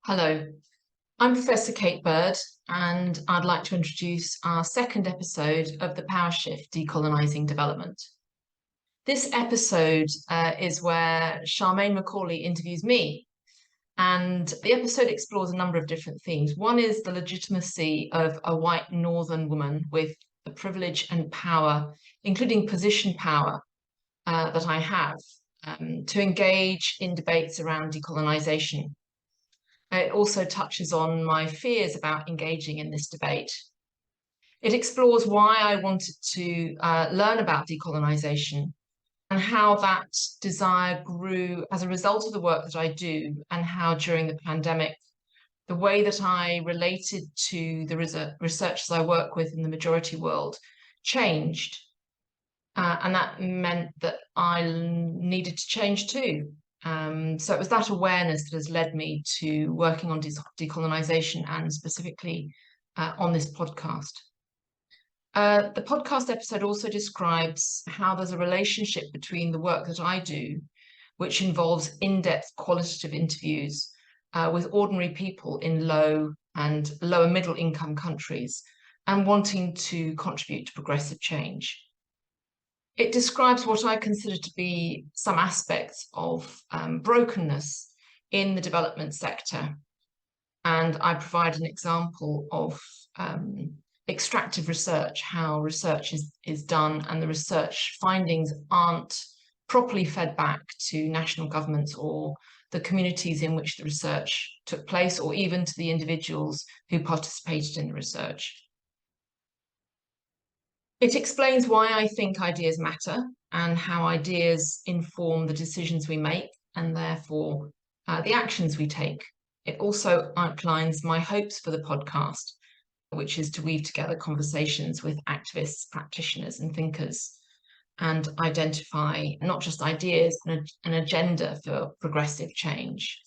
Hello, I'm Professor Kate Bird, and I'd like to introduce our second episode of the Power Shift Decolonising Development. This episode is where Charmaine McCaulay interviews me, and the episode explores a number of different themes. One is the legitimacy of a white northern woman with the privilege and power, including position power, that I have to engage in debates around decolonisation. It also touches on my fears about engaging in this debate. It explores why I wanted to learn about decolonisation and how that desire grew as a result of the work that I do, and how during the pandemic, the way that I related to the researchers I work with in the majority world changed. And that meant that I needed to change too. So it was that awareness that has led me to working on decolonisation and specifically on this podcast. The podcast episode also describes how there's a relationship between the work that I do, which involves in-depth qualitative interviews with ordinary people in low and lower middle income countries, and wanting to contribute to progressive change. It describes what I consider to be some aspects of brokenness in the development sector. And I provide an example of extractive research, how research is done and the research findings aren't properly fed back to national governments or the communities in which the research took place, or even to the individuals who participated in the research. It explains why I think ideas matter and how ideas inform the decisions we make and therefore the actions we take. It also outlines my hopes for the podcast, which is to weave together conversations with activists, practitioners and thinkers, and identify not just ideas, but an agenda for progressive change.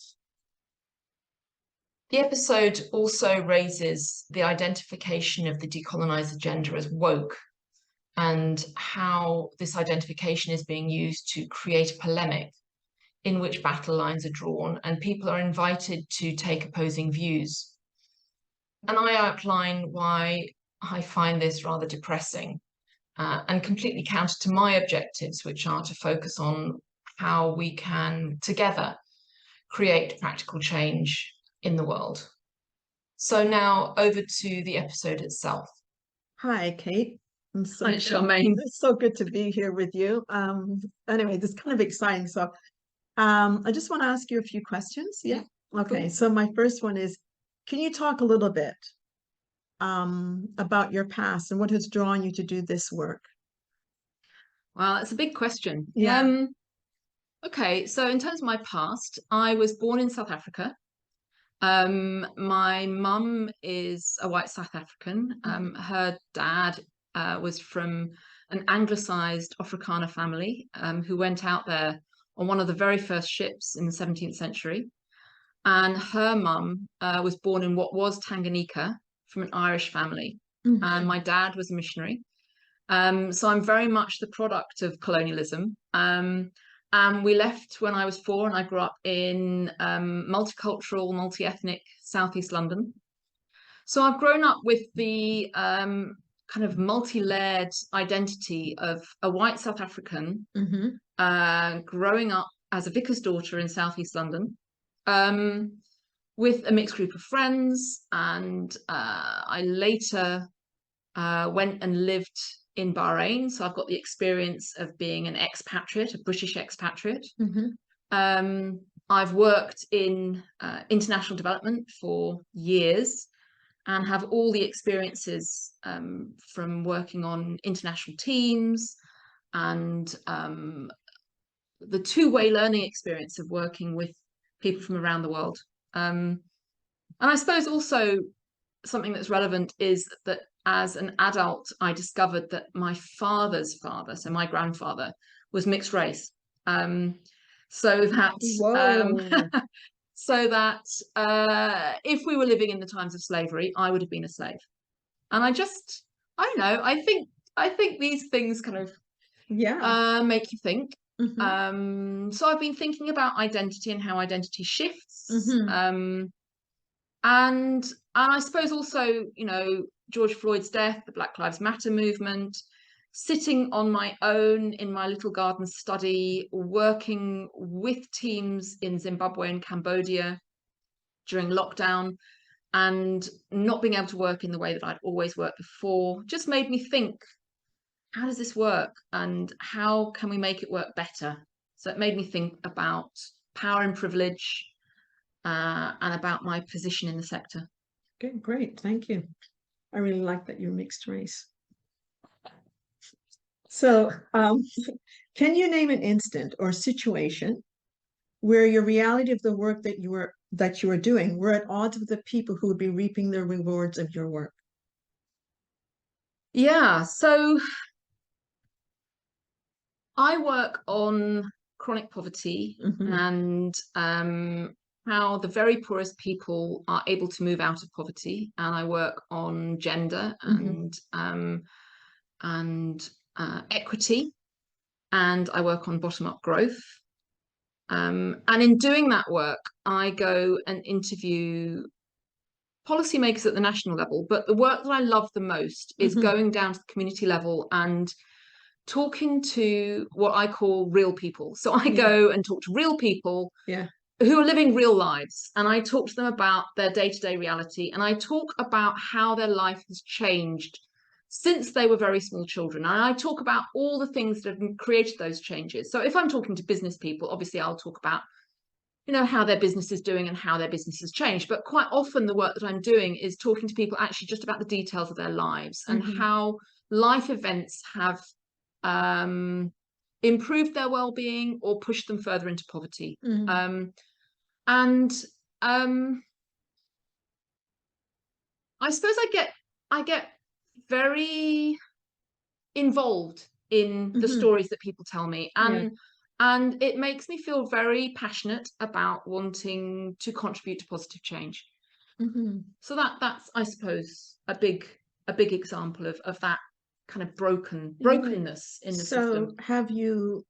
The episode also raises the identification of the decolonised agenda as woke, and how this identification is being used to create a polemic in which battle lines are drawn and people are invited to take opposing views. And I outline why I find this rather depressing and completely counter to my objectives, which are to focus on how we can together create practical change in the world. So now over to the episode itself. Hi, Kate. Hi, Charmaine. It's so good to be here with you. Anyway, this is kind of exciting. So I just want to ask you a few questions. Yeah. Okay. Cool. So my first one is, can you talk a little bit about your past and what has drawn you to do this work? Well, it's a big question. Yeah. Okay, so in terms of my past, I was born in South Africa. My mum is a white South African. Her dad was from an Anglicised Afrikaner family who went out there on one of the very first ships in the 17th century. And her mum was born in what was Tanganyika from an Irish family. And my dad was a missionary. So I'm very much the product of colonialism. And we left when I was 4, and I grew up in multicultural, multi-ethnic Southeast London. So I've grown up with the kind of multi-layered identity of a white South African growing up as a vicar's daughter in Southeast London with a mixed group of friends. And I later went and lived in Bahrain. So I've got the experience of being an expatriate, a British expatriate. I've worked in international development for years and have all the experiences from working on international teams and the two-way learning experience of working with people from around the world. And I suppose also something that's relevant is that as an adult, I discovered that my father's father, so my grandfather, was mixed race. So that if we were living in the times of slavery, I would have been a slave. And I don't know, I think these things kind of make you think. So I've been thinking about identity and how identity shifts. And I suppose also, you know, George Floyd's death, the Black Lives Matter movement, sitting on my own in my little garden study, working with teams in Zimbabwe and Cambodia during lockdown, and not being able to work in the way that I'd always worked before, just made me think, how does this work and how can we make it work better? So it made me think about power and privilege, and about my position in the sector. Okay, great. Thank you. I really like that you're mixed race. So, can you name an instant or situation where your reality of the work that you were doing were at odds with the people who would be reaping the rewards of your work? Yeah, so I work on chronic poverty and how the very poorest people are able to move out of poverty, and I work on gender and equity, and I work on bottom-up growth. And in doing that work, I go and interview policymakers at the national level, but the work that I love the most is going down to the community level and talking to what I call real people. So I go and talk to real people who are living real lives, and I talk to them about their day-to-day reality, and I talk about how their life has changed since they were very small children. And I talk about all the things that have created those changes. So if I'm talking to business people, obviously I'll talk about, you know, how their business is doing and how their business has changed. But quite often the work that I'm doing is talking to people actually just about the details of their lives and how life events have improved their well-being or pushed them further into poverty. I suppose I get very involved in the stories that people tell me, and it makes me feel very passionate about wanting to contribute to positive change. So that's I suppose a big example of that kind of brokenness in the system. So have you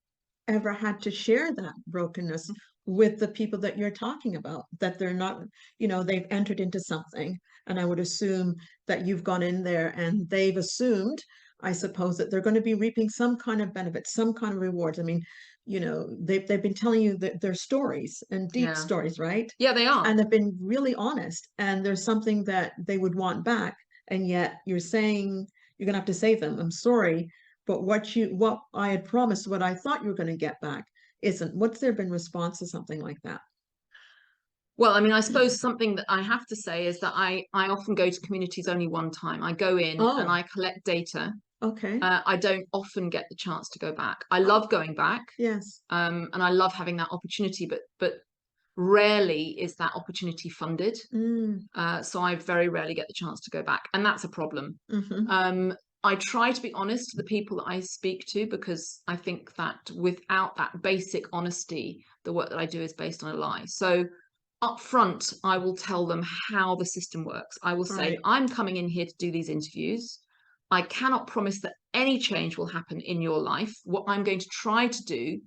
ever had to share that brokenness with the people that you're talking about, that they're not, you know, they've entered into something, and I would assume that you've gone in there and they've assumed, I suppose, that they're going to be reaping some kind of benefit, some kind of rewards. I mean, you know, they've been telling you their stories, and deep stories, right? Yeah, they are. And they've been really honest, and there's something that they would want back, and yet you're saying you're gonna have to say them, I'm sorry, but what I had promised, what I thought you were going to get back isn't. What's there been response to something like that? Well, I mean, I suppose something that I have to say is that I often go to communities only one time. I go in and I collect data. Okay. I don't often get the chance to go back. I love going back. Yes. And I love having that opportunity, but rarely is that opportunity funded. So I very rarely get the chance to go back, and that's a problem. I try to be honest to the people that I speak to, because I think that without that basic honesty, the work that I do is based on a lie. So up front, I will tell them how the system works. I will say, I'm coming in here to do these interviews. I cannot promise that any change will happen in your life. What I'm going to try to do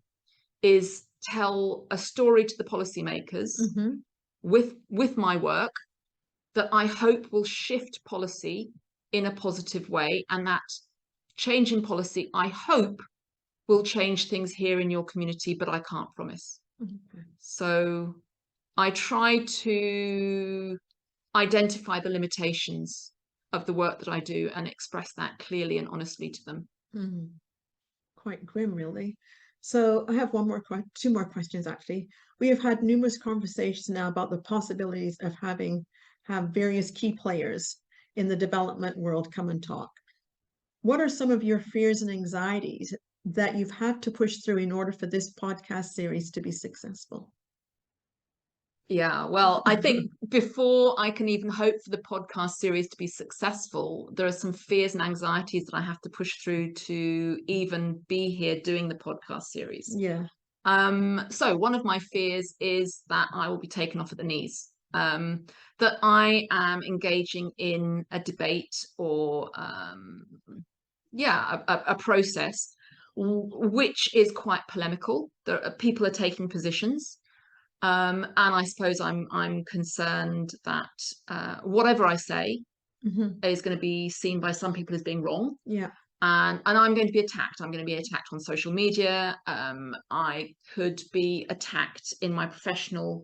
is tell a story to the policymakers with my work that I hope will shift policy in a positive way, and that change in policy, I hope, will change things here in your community, but I can't promise. So I try to identify the limitations of the work that I do and express that clearly and honestly to them. Quite grim, really. So I have two more questions, actually. We have had numerous conversations now about the possibilities of have various key players in the development world come and talk. What are some of your fears and anxieties that you've had to push through in order for this podcast series to be successful? Yeah, well, I think before I can even hope for the podcast series to be successful, there are some fears and anxieties that I have to push through to even be here doing the podcast series. Yeah. So one of my fears is that I will be taken off at the knees, that I am engaging in a debate or a process which is quite polemical. People are taking positions. And I suppose I'm concerned that whatever I say is going to be seen by some people as being wrong. Yeah. And I'm going to be attacked. I'm going to be attacked on social media. I could be attacked in my professional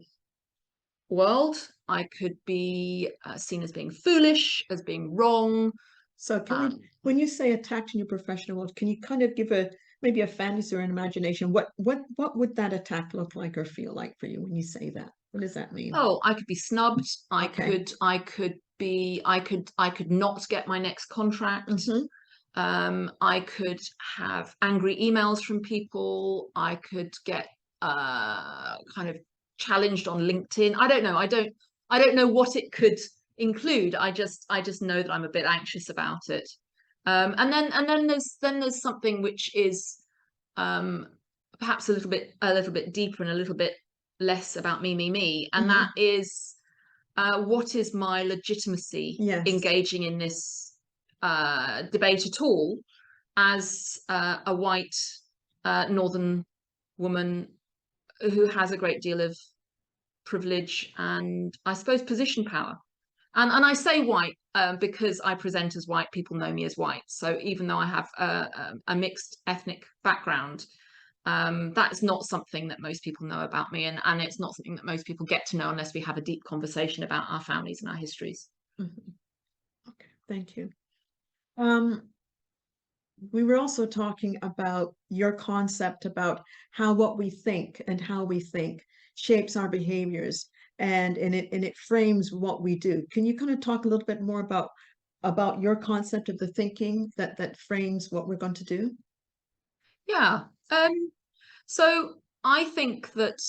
world. I could be seen as being foolish, as being wrong. So when you say attacked in your professional world, can you kind of give maybe a fantasy or an imagination? What would that attack look like or feel like for you when you say that? What does that mean? Oh, I could be snubbed. I Okay. could not get my next contract. I could have angry emails from people. I could get kind of challenged on LinkedIn. I don't know. I don't know what it could include. I just know that I'm a bit anxious about it. And then there's something which is perhaps a little bit deeper and a little bit less about me, and that is what is my legitimacy engaging in this debate at all as a white northern woman who has a great deal of privilege and I suppose position power. And I say white because I present as white, people know me as white. So even though I have a mixed ethnic background, that's not something that most people know about me, and it's not something that most people get to know unless we have a deep conversation about our families and our histories. Okay, thank you. We were also talking about your concept about how what we think and how we think shapes our behaviors, and it frames what we do. Can you kind of talk a little bit more about your concept of the thinking that frames what we're going to do? Yeah. So I think that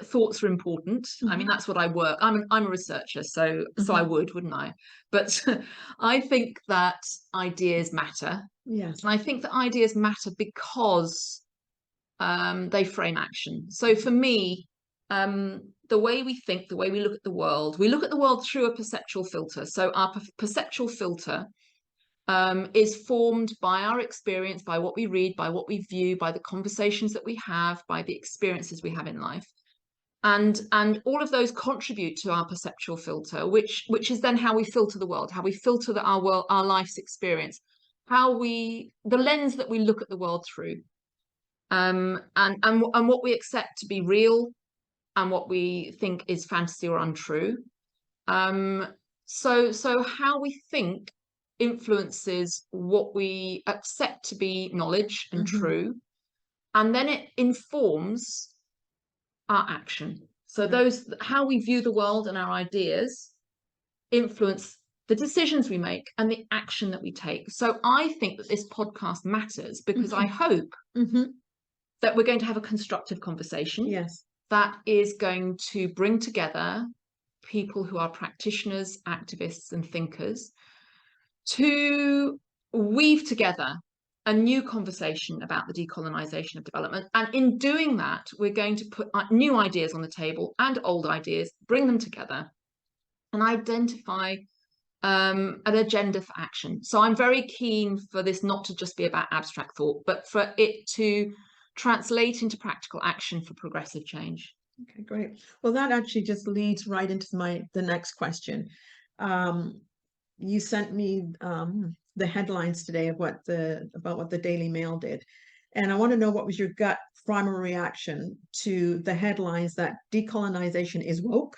thoughts are important. I mean, that's what I work. I'm a researcher, so I wouldn't I? But I think that ideas matter. Yes. And I think that ideas matter because they frame action. So for me, the way we think, the way we look at the world through a perceptual filter. So our perceptual filter is formed by our experience, by what we read, by what we view, by the conversations that we have, by the experiences we have in life. And all of those contribute to our perceptual filter, which is then how we filter the world, how we filter our world, our life's experience, the lens that we look at the world through, and what we accept to be real and what we think is fantasy or untrue. So how we think influences what we accept to be knowledge and true, and then it informs our action. So how we view the world and our ideas influence the decisions we make and the action that we take. So I think that this podcast matters because I hope that we're going to have a constructive conversation that is going to bring together people who are practitioners, activists, and thinkers to weave together a new conversation about the decolonisation of development. And in doing that, we're going to put new ideas on the table and old ideas, bring them together and identify an agenda for action. So I'm very keen for this not to just be about abstract thought, but for it to translate into practical action for progressive change. Okay, great. Well, that actually just leads right into the next question. You sent me the headlines today of about what the Daily Mail did, and I want to know what was your gut primary reaction to the headlines that decolonization is woke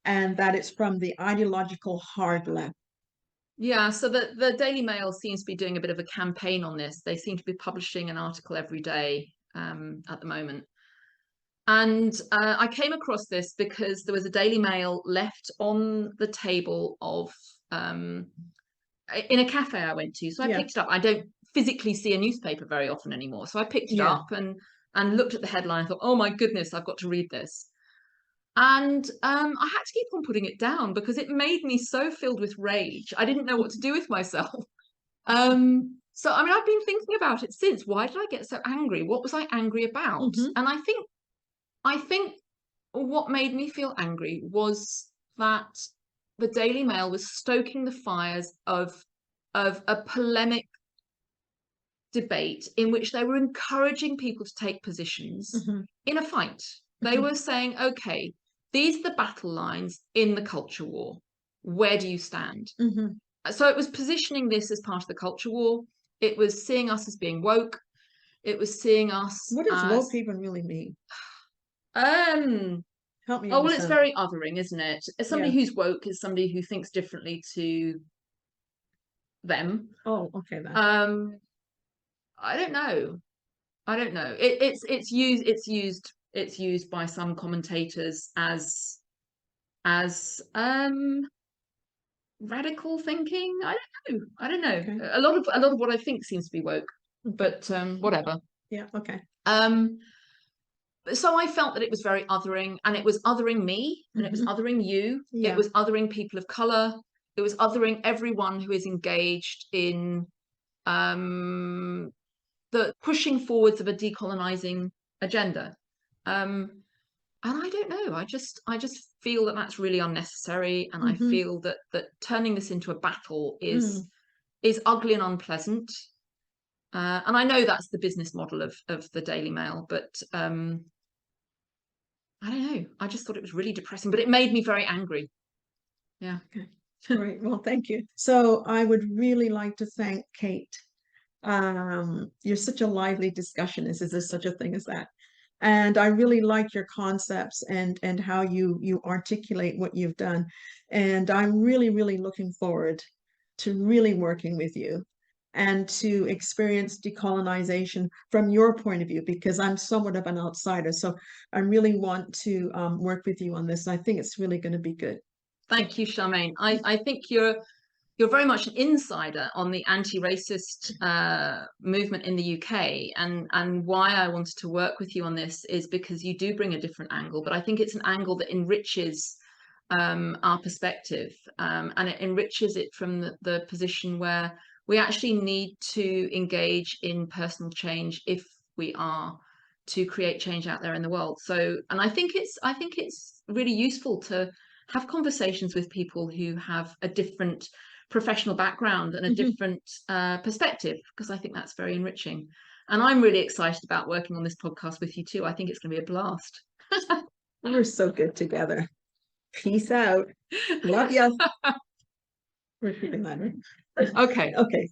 and that it's from the ideological hard left. Yeah, so the Daily Mail seems to be doing a bit of a campaign on this. They seem to be publishing an article every day at the moment. And I came across this because there was a Daily Mail left on the table of in a cafe I went to. So I picked it up. I don't physically see a newspaper very often anymore. So I picked it up and looked at the headline and thought, oh my goodness, I've got to read this. And I had to keep on putting it down because it made me so filled with rage. I didn't know what to do with myself. So, I mean, I've been thinking about it since. Why did I get so angry? What was I angry about? And I think what made me feel angry was that the Daily Mail was stoking the fires of a polemic debate in which they were encouraging people to take positions in a fight. They were saying, okay, these are the battle lines in the culture war. Where do you stand? So it was positioning this as part of the culture war. It was seeing us as being woke. It was seeing us What does as woke even really mean? Help me oh, well, it's understand. very othering, isn't it? As somebody Yeah. who's woke is somebody who thinks differently to them. Oh, okay then. I don't know. I don't know. It's used by some commentators as radical thinking. I don't know. Okay. A lot of what I think seems to be woke, but whatever. Yeah, okay. So I felt that it was very othering, and it was othering me, and it was othering you. Yeah. It was othering people of color. It was othering everyone who is engaged in the pushing forwards of a decolonizing agenda. And I don't know. I just feel that that's really unnecessary, and I feel that turning this into a battle is ugly and unpleasant. And I know that's the business model of the Daily Mail, but I don't know. I just thought it was really depressing, but it made me very angry. Yeah. Okay. Great. Well, thank you. So I would really like to thank Kate. You're such a lively discussionist. Is there such a thing as that? And I really like your concepts and how you articulate what you've done. And I'm really looking forward to really working with you and to experience decolonization from your point of view, because I'm somewhat of an outsider. So I really want to work with you on this. I think it's really going to be good. Thank you, Charmaine. I think you're very much an insider on the anti-racist movement in the UK, and why I wanted to work with you on this is because you do bring a different angle, but I think it's an angle that enriches our perspective, and it enriches it from the position where we actually need to engage in personal change if we are to create change out there in the world. So, and I think it's really useful to have conversations with people who have a different professional background and a different perspective, because I think that's very enriching. And I'm really excited about working on this podcast with you too. I think it's going to be a blast. We're so good together. Peace out. Love you. We're keeping that. Okay. Okay.